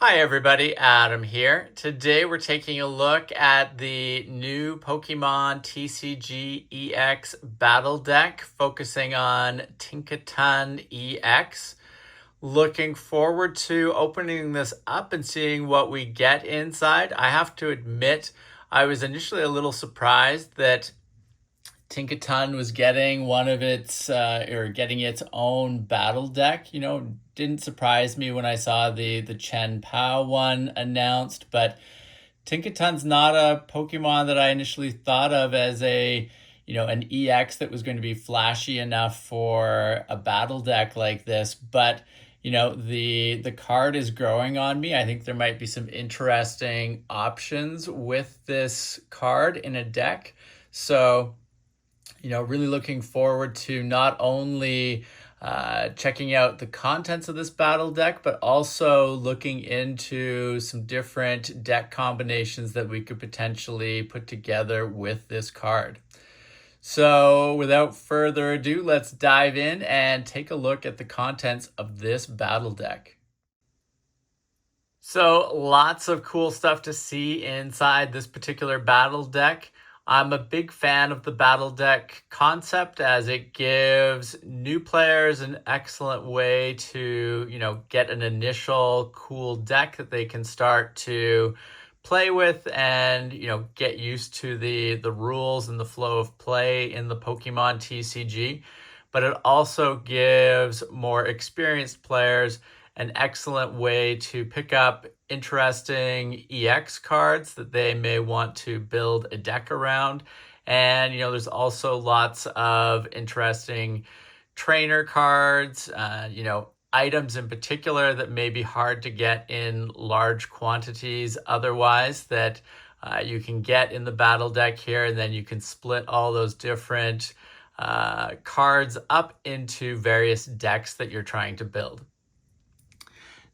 Hi everybody, Adam here. Today we're taking a look at the new Pokemon TCG EX Battle Deck, focusing on Tinkaton EX. Looking forward to opening this up and seeing what we get inside. I have to admit, I was initially a little surprised that Tinkaton was getting one of its or getting its own battle deck. Didn't surprise me when I saw the Chien-Pao one announced, but Tinkaton's not a Pokemon that I initially thought of as an EX that was going to be flashy enough for a battle deck like this. But the card is growing on me. I think there might be some interesting options with this card in a deck. So really looking forward to not only checking out the contents of this battle deck, but also looking into some different deck combinations that we could potentially put together with this card. So without further ado, let's dive in and take a look at the contents of this battle deck. So lots of cool stuff to see inside this particular battle deck. I'm a big fan of the battle deck concept as it gives new players an excellent way to, get an initial cool deck that they can start to play with and, get used to the rules and the flow of play in the Pokemon TCG. But it also gives more experienced players an excellent way to pick up interesting EX cards that they may want to build a deck around. And, there's also lots of interesting trainer cards, items in particular that may be hard to get in large quantities otherwise that you can get in the battle deck here. And then you can split all those different cards up into various decks that you're trying to build.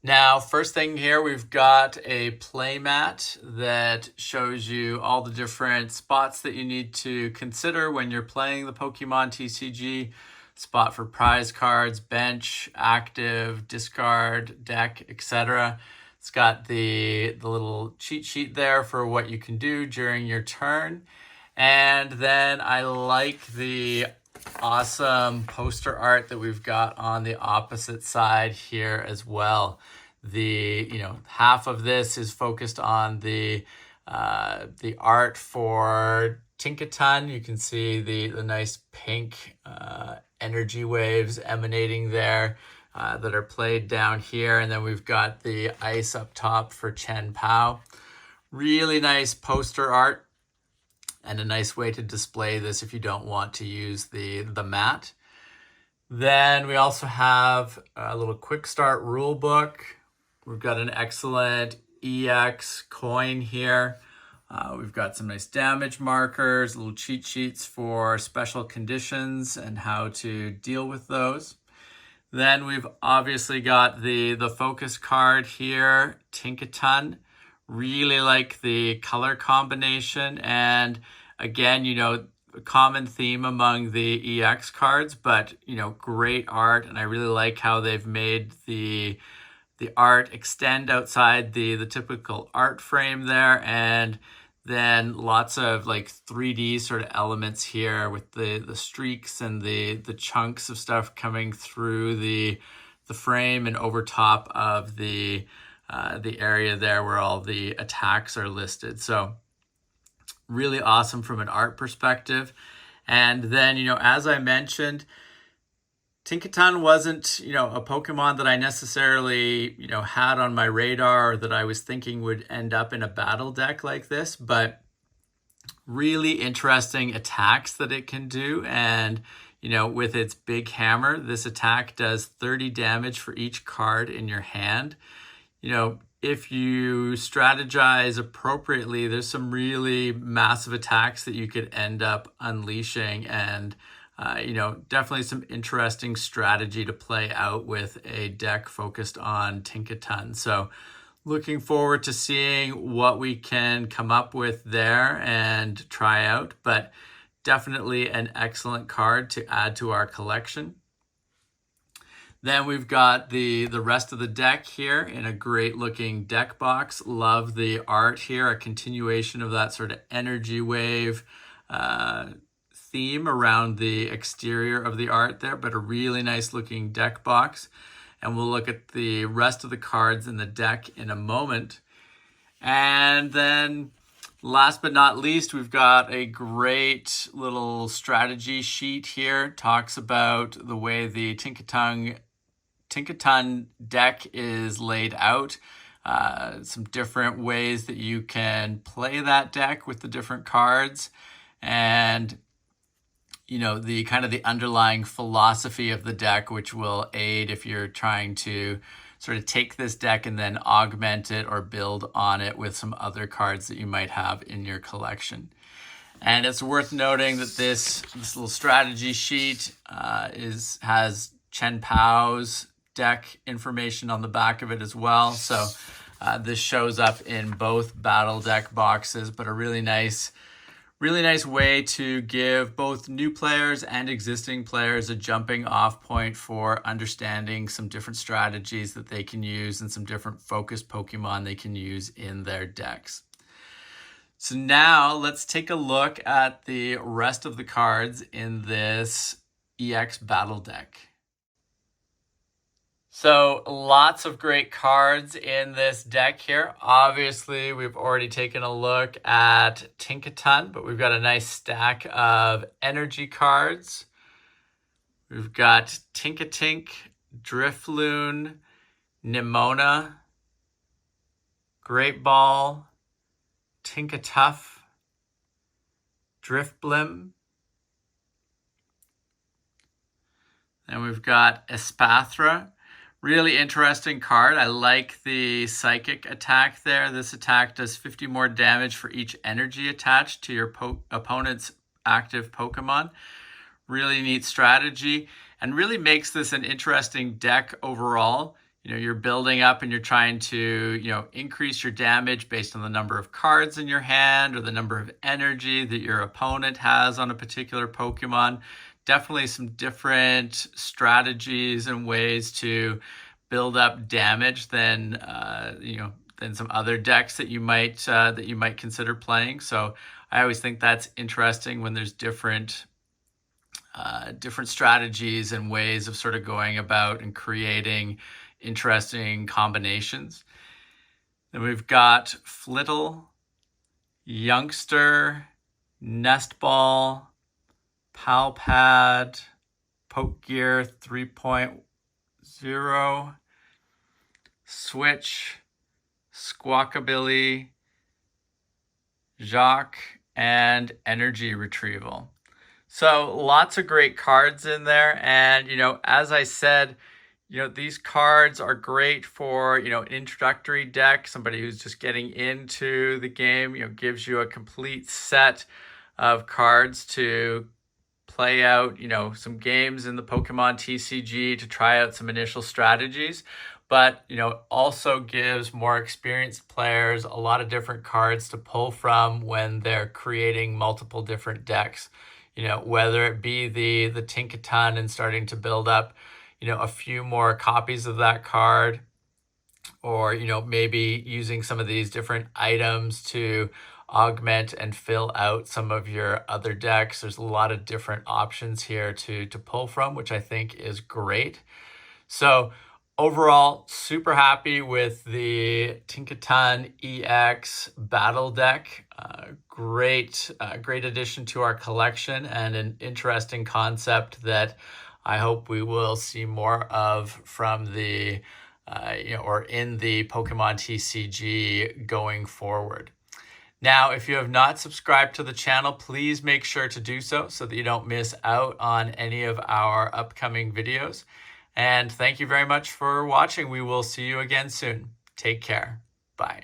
Now, first thing here, we've got a playmat that shows you all the different spots that you need to consider when you're playing the Pokemon TCG. Spot for prize cards, bench, active, discard, deck, etc. It's got the little cheat sheet there for what you can do during your turn. And then I like the awesome poster art that we've got on the opposite side here as well. Half of this is focused on the art for Tinkaton. You can see the nice pink energy waves emanating there that are played down here. And then we've got the ice up top for Chien-Pao. Really nice poster art and a nice way to display this if you don't want to use the mat. Then we also have a little quick start rule book. We've got an excellent EX coin here. We've got some nice damage markers, little cheat sheets for special conditions and how to deal with those. Then we've obviously got the focus card here, Tinkaton. Really like the color combination, and again, a common theme among the EX cards, but great art, and I really like how they've made the art extend outside the typical art frame there, and then lots of like 3D sort of elements here with the streaks and the chunks of stuff coming through the frame and over top of the area there where all the attacks are listed. So really awesome from an art perspective. And then, as I mentioned, Tinkaton wasn't, a Pokemon that I necessarily, had on my radar or that I was thinking would end up in a battle deck like this, but really interesting attacks that it can do. And, with its big hammer, this attack does 30 damage for each card in your hand. If you strategize appropriately, there's some really massive attacks that you could end up unleashing, and definitely some interesting strategy to play out with a deck focused on Tinkaton. So looking forward to seeing what we can come up with there and try out, but definitely an excellent card to add to our collection. Then we've got the rest of the deck here in a great looking deck box. Love the art here, a continuation of that sort of energy wave theme around the exterior of the art there, but a really nice looking deck box. And we'll look at the rest of the cards in the deck in a moment. And then last but not least, we've got a great little strategy sheet here. Talks about the way the Tinkaton deck is laid out. Some different ways that you can play that deck with the different cards, and the kind of the underlying philosophy of the deck, which will aid if you're trying to sort of take this deck and then augment it or build on it with some other cards that you might have in your collection. And it's worth noting that this little strategy sheet has Chien-Pao's deck information on the back of it as well. So this shows up in both battle deck boxes, but a really nice way to give both new players and existing players a jumping off point for understanding some different strategies that they can use and some different focused Pokemon they can use in their decks. So now let's take a look at the rest of the cards in this EX battle deck. So lots of great cards in this deck here. Obviously, we've already taken a look at Tinkaton, but we've got a nice stack of energy cards. We've got Tinkatink, Drifloon, Nimona, Great Ball, Tinkatuff, Drifblim. And we've got Espathra. Really interesting card. I like the psychic attack there. This attack does 50 more damage for each energy attached to your opponent's active Pokemon. Really neat strategy, and really makes this an interesting deck overall. You're building up and you're trying to, increase your damage based on the number of cards in your hand or the number of energy that your opponent has on a particular Pokemon. Definitely some different strategies and ways to build up damage than some other decks that you might consider playing. So I always think that's interesting when there's different strategies and ways of sort of going about and creating interesting combinations. Then we've got Flittle, Youngster, Nestball, Palpad, Pokegear 3.0, Switch, Squawkabilly, Jacques, and Energy Retrieval. So lots of great cards in there. And, as I said, these cards are great for, an introductory deck, somebody who's just getting into the game, gives you a complete set of cards to play out, some games in the Pokemon TCG to try out some initial strategies, but, also gives more experienced players a lot of different cards to pull from when they're creating multiple different decks, whether it be the Tinkaton and starting to build up, a few more copies of that card, or, maybe using some of these different items to augment and fill out some of your other decks. There's a lot of different options here to pull from, which I think is great. So overall, super happy with the Tinkaton EX battle deck. Great addition to our collection, and an interesting concept that I hope we will see more of from the or in the Pokemon TCG going forward. Now, if you have not subscribed to the channel, please make sure to do so that you don't miss out on any of our upcoming videos. And thank you very much for watching. We will see you again soon. Take care. Bye.